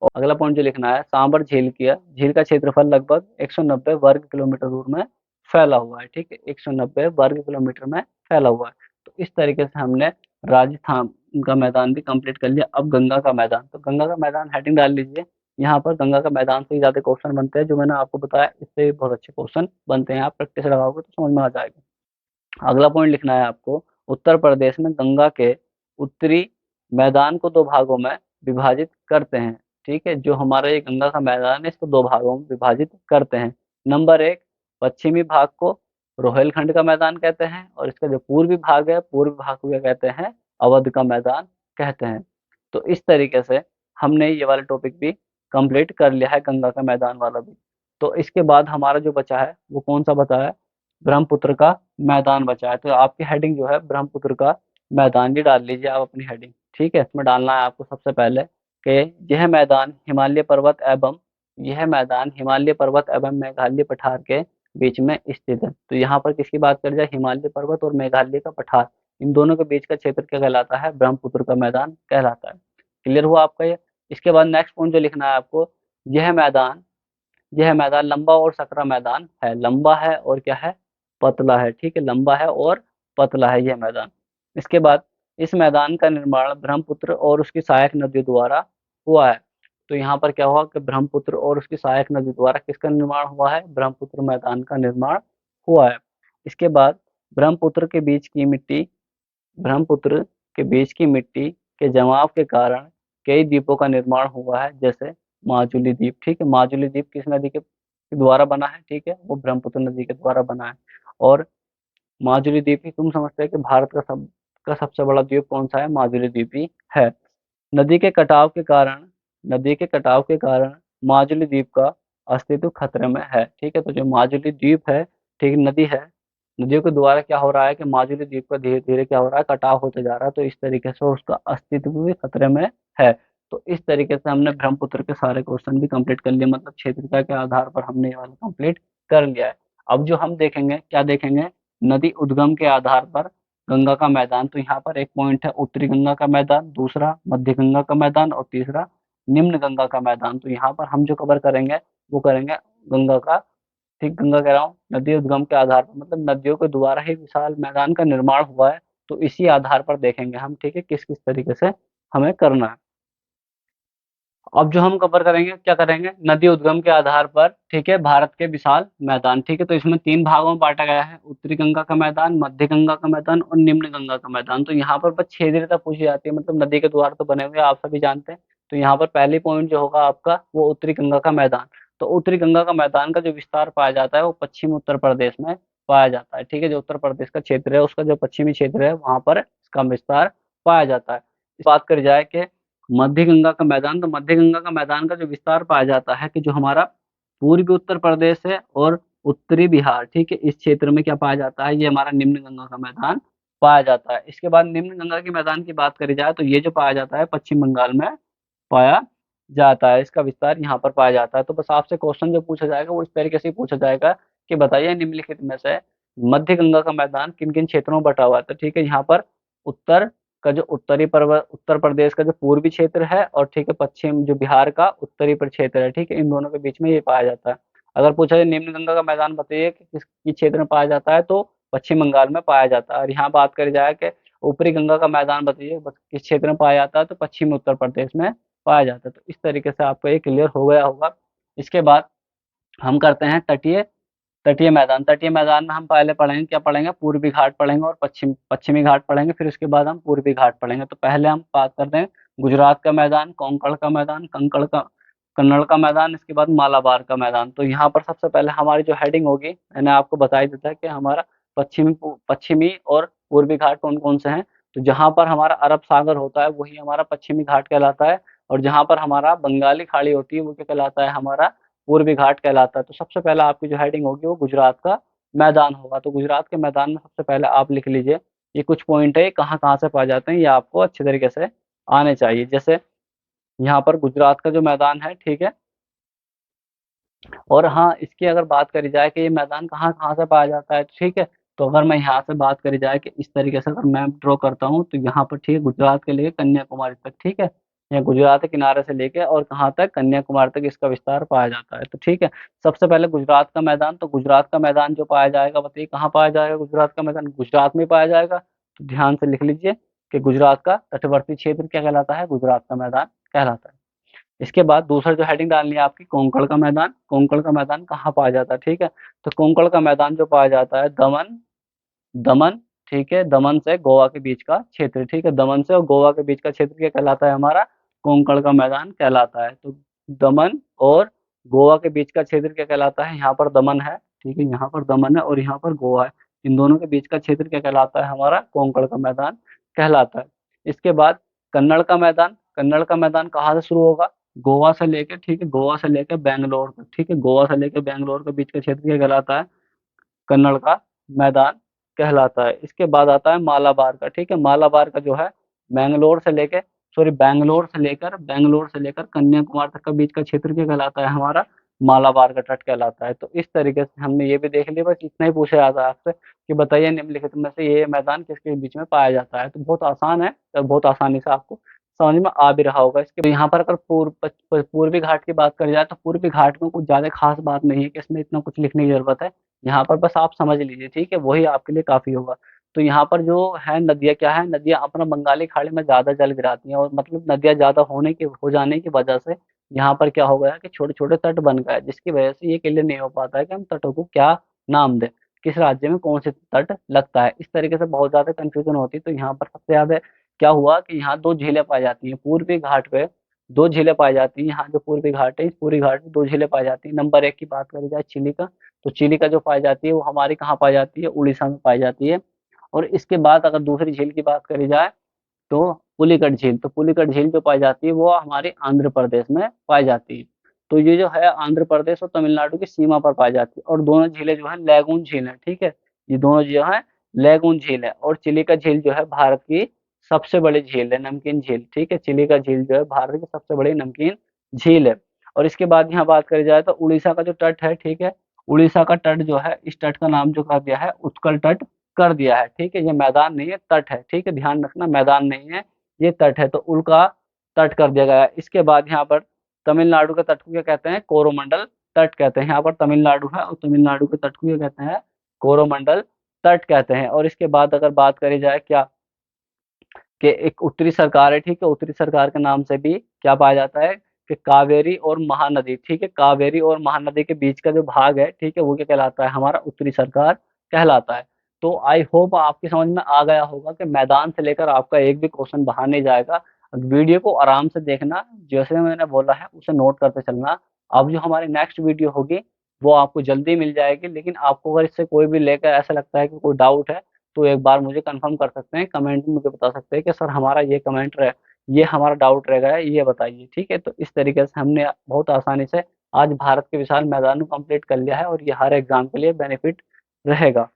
Speaker 1: और अगला पॉइंट जो लिखना है, सांबर झील का क्षेत्रफल लगभग 190 वर्ग किलोमीटर दूर में फैला हुआ है, ठीक है, 190 वर्ग किलोमीटर में फैला हुआ है। तो इस तरीके से हमने राजस्थान का मैदान भी कंप्लीट कर लिया। अब गंगा का मैदान, तो गंगा का मैदान हेडिंग डाल लीजिए। यहाँ पर गंगा का मैदान से ही ज्यादा क्वेश्चन बनते हैं, जो मैंने आपको बताया इससे भी बहुत अच्छे क्वेश्चन बनते हैं, आप प्रैक्टिस लगाओगे तो समझ में आ जाएगा। अगला पॉइंट लिखना है आपको, उत्तर प्रदेश में गंगा के उत्तरी मैदान को दो भागों में विभाजित करते हैं, ठीक है। जो हमारा ये गंगा का मैदान है इसको दो भागों में विभाजित करते हैं। नंबर 1, पश्चिमी भाग को रोहेलखंड का मैदान कहते हैं, और इसका जो पूर्वी भाग है, पूर्वी भाग को क्या कहते हैं, अवध का मैदान कहते हैं। तो इस तरीके से हमने ये वाला टॉपिक भी कंप्लीट कर लिया है, गंगा का मैदान वाला भी। तो इसके बाद हमारा जो बचा है वो कौन सा बचा है, ब्रह्मपुत्र का मैदान बचा है। तो आपकी हेडिंग जो है ब्रह्मपुत्र का मैदान ही डाल लीजिए आप अपनी हेडिंग, ठीक है। इसमें डालना है आपको सबसे पहले कि यह मैदान हिमालय पर्वत एवं मेघालय पठार के बीच में स्थित है। तो यहाँ पर किसकी बात करी जाए, हिमालय पर्वत और मेघालय का पठार, इन दोनों के बीच का क्षेत्र क्या कहलाता है, ब्रह्मपुत्र का मैदान कहलाता है। क्लियर हुआ आपका ये। इसके बाद नेक्स्ट पॉइंट जो लिखना है आपको, यह मैदान यह मैदान लंबा और सकरा मैदान है, लंबा है और क्या है, पतला है, ठीक है, लंबा है और पतला है यह मैदान। इसके बाद इस मैदान का निर्माण ब्रह्मपुत्र और उसकी सहायक नदियों द्वारा हुआ है। तो यहाँ पर क्या हुआ कि ब्रह्मपुत्र और उसकी सहायक नदी द्वारा किसका निर्माण हुआ है, ब्रह्मपुत्र मैदान का निर्माण हुआ है। इसके बाद ब्रह्मपुत्र के बीच की मिट्टी ब्रह्मपुत्र के बीच की मिट्टी के जमाव के कारण कई द्वीपों का निर्माण हुआ है, जैसे माजुली द्वीप। ठीक है, माजुली द्वीप किस नदी के द्वारा बना है? ठीक है, वो ब्रह्मपुत्र नदी के द्वारा बना है। और माजुली द्वीप ही तुम समझते हैं कि भारत का सबसे बड़ा द्वीप कौन सा है? माजुली द्वीप ही है। नदी के कटाव के कारण नदी के कटाव के कारण माजुली द्वीप का अस्तित्व खतरे में है। ठीक है, तो जो माजुली द्वीप है, ठीक नदी है, नदियों के द्वारा क्या हो रहा है कि माजुली द्वीप का धीरे धीरे क्या हो रहा है, कटाव होते जा रहा है, तो इस तरीके से उसका अस्तित्व भी खतरे में है। तो इस तरीके से हमने ब्रह्मपुत्र के सारे क्वेश्चन भी कंप्लीट कर लिए, मतलब क्षेत्रीयता के आधार पर हमने ये वाला कंप्लीट कर लिया है। अब जो हम देखेंगे, क्या देखेंगे? नदी उद्गम के आधार पर गंगा का मैदान। तो यहाँ पर एक पॉइंट है उत्तरी गंगा का मैदान, दूसरा मध्य गंगा का मैदान और तीसरा निम्न गंगा का मैदान। तो यहाँ पर हम जो कवर करेंगे वो करेंगे गंगा का। ठीक, गंगा कह रहा हूँ, नदी उद्गम के आधार पर, मतलब नदियों के द्वारा ही विशाल मैदान का निर्माण हुआ है, तो इसी आधार पर देखेंगे हम। ठीक है, किस किस तरीके से हमें करना है। अब जो हम कवर करेंगे, क्या करेंगे? नदी उद्गम के आधार पर, ठीक है, भारत के विशाल मैदान। ठीक है, तो इसमें 3 भागों में बाँटा गया है, उत्तरी गंगा का मैदान, मध्य गंगा का मैदान और निम्न गंगा का मैदान। तो यहाँ पर बस क्षेत्रीयता पूछी जाती है, मतलब नदी के द्वार तो बने हुए हैं, आप सभी जानते हैं। तो यहाँ पर पहली पॉइंट जो होगा आपका, वो उत्तरी गंगा का मैदान। तो उत्तरी गंगा का मैदान का जो विस्तार पाया जाता है, वो पश्चिमी उत्तर प्रदेश में पाया जाता है। ठीक है, जो उत्तर प्रदेश का क्षेत्र है, उसका जो पश्चिमी क्षेत्र है, वहाँ पर इसका विस्तार पाया जाता है। इस बात करी जाए कि मध्य गंगा का मैदान, तो मध्य गंगा का मैदान का जो विस्तार पाया जाता है कि जो हमारा पूर्वी उत्तर प्रदेश है और उत्तरी बिहार, ठीक है, इस क्षेत्र में क्या पाया जाता है? ये हमारा निम्न गंगा का मैदान पाया जाता है। इसके बाद निम्न गंगा के मैदान की बात करी जाए, तो ये जो पाया जाता है पश्चिम बंगाल में पाया जाता है, इसका विस्तार यहाँ पर पाया जाता है। तो बस आपसे क्वेश्चन जो पूछा जाएगा वो इस तरीके से ही पूछा जाएगा कि बताइए निम्नलिखित में से मध्य गंगा का मैदान किन किन क्षेत्रों में बटा हुआ है? तो ठीक है, यहाँ पर उत्तर का जो उत्तर प्रदेश का जो पूर्वी क्षेत्र है, और ठीक है, पश्चिम जो बिहार का उत्तरी क्षेत्र है, ठीक है, इन दोनों के बीच में ये पाया जाता है। अगर पूछा जाए निम्न गंगा का मैदान बताइए कि किस क्षेत्र में पाया जाता है, तो पश्चिम बंगाल में पाया जाता है। और यहाँ बात करी जाए कि ऊपरी गंगा का मैदान बताइए किस क्षेत्र में पाया जाता है, तो पश्चिमी उत्तर प्रदेश में पाया जाता है। तो इस तरीके से आपको ये क्लियर हो गया होगा। इसके बाद हम करते हैं तटीय मैदान। तटीय मैदान में हम पहले पढ़ेंगे, क्या पढ़ेंगे? पूर्वी घाट पढ़ेंगे और पश्चिमी घाट पढ़ेंगे, फिर उसके बाद हम पूर्वी घाट पढ़ेंगे। तो पहले हम बात करते हैं गुजरात का मैदान, कोंकण का मैदान, कंकड़ का कन्नड़ का मैदान, इसके बाद मालाबार का मैदान। तो यहाँ पर सबसे पहले हमारी जो हेडिंग होगी, मैंने आपको बता ही दिया था कि हमारा पश्चिमी और पूर्वी घाट कौन कौन से हैं। तो जहाँ पर हमारा अरब सागर होता है वही हमारा पश्चिमी घाट कहलाता है, और जहाँ पर हमारा बंगाली खाड़ी होती है वो क्या कहलाता है? हमारा पूर्वी घाट कहलाता है। तो सबसे पहले आपकी जो हेडिंग होगी वो गुजरात का मैदान होगा। तो गुजरात के मैदान में सबसे पहले आप लिख लीजिए, ये कुछ पॉइंट है, ये कहाँ-कहाँ से पाए जाते हैं, ये आपको अच्छे तरीके से आने चाहिए। जैसे यहाँ पर गुजरात का जो मैदान है, ठीक है, और हाँ, इसकी अगर बात करी जाए कि ये मैदान कहाँ-कहाँ से पाया जाता है, ठीक है, तो अगर मैं यहाँ से बात करी जाए कि इस तरीके से अगर मैप ड्रॉ करता हूँ, तो यहाँ पर ठीक है, गुजरात के लिए कन्याकुमारी तक, ठीक है, या गुजरात के किनारे से लेके और कहाँ तक? कन्याकुमारी तक इसका विस्तार पाया जाता है। तो ठीक है, सबसे पहले गुजरात का मैदान, तो गुजरात का मैदान जो पाया जाएगा, बताइए कहाँ पाया जाएगा गुजरात का मैदान? गुजरात में पाया जाएगा। तो ध्यान से लिख लीजिए कि गुजरात का तटवर्ती क्षेत्र क्या कहलाता है? गुजरात का मैदान कहलाता है। इसके बाद दूसरा जो हेडिंग डालनी है आपकी, कोंकण का मैदान। कोंकण का मैदान कहाँ पाया जाता है? ठीक है, तो कोंकण का मैदान जो पाया जाता है दमन दमन ठीक है, दमन से गोवा के बीच का क्षेत्र, ठीक है, दमन से और गोवा के बीच का क्षेत्र क्या कहलाता है? हमारा कोंकण का मैदान कहलाता है। तो दमन और गोवा के बीच का क्षेत्र क्या कहलाता है? यहाँ पर दमन है, ठीक है, यहाँ पर दमन है और यहाँ पर गोवा है, इन दोनों के बीच का क्षेत्र क्या कहलाता है? हमारा कोंकण का मैदान कहलाता है। इसके बाद कन्नड़ का मैदान। कन्नड़ का मैदान कहाँ से शुरू होगा? गोवा से लेके, ठीक है, गोवा से लेके बैंगलोर तक, ठीक है, गोवा से लेके बैंगलोर के बीच का क्षेत्र क्या कहलाता है? कन्नड़ का मैदान कहलाता है। इसके बाद आता है मालाबार का, ठीक है, मालाबार का जो है बैंगलोर से लेकर कन्याकुमारी तक का बीच का क्षेत्र क्या कहलाता है? हमारा मालाबार का तट कहलाता है। तो इस तरीके से हमने ये भी देख लिया, बस इतना ही पूछा जाता है आपसे कि बताइए निम्नलिखित में से ये मैदान किसके बीच में पाया जाता है? तो बहुत आसान है, तो बहुत आसानी से आपको समझ में आ भी रहा होगा। इसके यहाँ पर अगर पूर्वी घाट की बात करी जाए, तो पूर्वी घाट में कुछ ज़्यादा खास बात नहीं है कि इसमें इतना कुछ लिखने की ज़रूरत है। यहाँ पर बस आप समझ लीजिए, ठीक है, वही आपके लिए काफ़ी होगा। तो यहाँ पर जो है नदियाँ क्या है, नदियाँ अपना बंगाली खाड़ी में ज़्यादा जल गिराती हैं, और मतलब नदियाँ ज़्यादा हो जाने की वजह से यहाँ पर क्या हो गया कि छोटे-छोटे तट बन गए, जिसकी वजह से ये क्लियर नहीं हो पाता है कि हम तटों को क्या नाम दें। किस राज्य में कौन से तट लगता है। इस तरीके से बहुत ज़्यादा कन्फ्यूज़न होती है। तो यहाँ पर सबसे ज़्यादा क्या हुआ कि यहाँ 2 झीलें पाई जाती हैं। पूर्वी घाट पे 2 झीलें पाई जाती हैं। यहाँ जो पूर्वी घाट है, इस पूर्वी घाट में 2 झीलें पाई जाती हैं। नंबर 1 की बात करी जाए चिलिका, तो चिलिका जो पाई जाती है वो हमारी कहाँ पाई जाती है? उड़ीसा में पाई जाती है। और इसके बाद अगर दूसरी झील की बात करी जाए तो पुलिकट झील, तो पुलिकट झील जो पाई जाती है वो हमारे आंध्र प्रदेश में पाई जाती है। तो ये जो है आंध्र प्रदेश और तमिलनाडु की सीमा पर पाई जाती है। और दोनों झीलें जो है लैगून झील है, ठीक है। ये दोनों जो है लैगून झील है। और चिलिका झील जो है भारत की सबसे बड़ी झील है, नमकीन झील, ठीक है। चिलिका झील जो है भारत की सबसे बड़ी नमकीन झील है। और इसके बाद यहाँ बात करी जाए तो उड़ीसा का जो तट है, ठीक है, उड़ीसा का तट जो है, इस तट का नाम जो कर दिया है उत्कल तट कर दिया है, ठीक है। ये मैदान नहीं है, तट है, ठीक है, ध्यान रखना, मैदान नहीं है, ये तट है, तो उल्का तट कर दिया गया है। इसके बाद यहाँ पर तमिलनाडु के तट को क्या कहते हैं? कोरोमंडल तट कहते हैं। यहाँ पर तमिलनाडु है और तमिलनाडु के तट को क्या कहते हैं? कोरोमंडल तट कहते हैं। और इसके बाद अगर बात करी जाए क्या कि एक उत्तरी सरकार है, ठीक है, उत्तरी सरकार के नाम से भी क्या पाया जाता है कि कावेरी और महानदी, ठीक है, कावेरी और महानदी के बीच का जो भाग है, ठीक है, वो क्या कहलाता है? हमारा उत्तरी सरकार कहलाता है। तो आई होप आपकी समझ में आ गया होगा कि मैदान से लेकर आपका एक भी क्वेश्चन बाहर नहीं जाएगा। वीडियो को आराम से देखना, जैसे मैंने बोला है उसे नोट करते चलना। अब जो हमारी नेक्स्ट वीडियो होगी वो आपको जल्दी मिल जाएगी। लेकिन आपको अगर इससे कोई भी लेकर ऐसा लगता है कि कोई डाउट है तो एक बार मुझे कंफर्म कर सकते हैं, कमेंट में मुझे बता सकते हैं कि सर हमारा ये कमेंट रहे, ये हमारा डाउट रह गया है, ये बताइए, ठीक है। तो इस तरीके से हमने बहुत आसानी से आज भारत के विशाल मैदान को कंप्लीट कर लिया है और ये हर एग्जाम के लिए बेनिफिट रहेगा।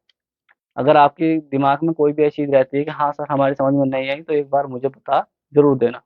Speaker 1: अगर आपके दिमाग में कोई भी ऐसी चीज रहती है कि हाँ सर हमारी समझ में नहीं आई, तो एक बार मुझे बता जरूर देना।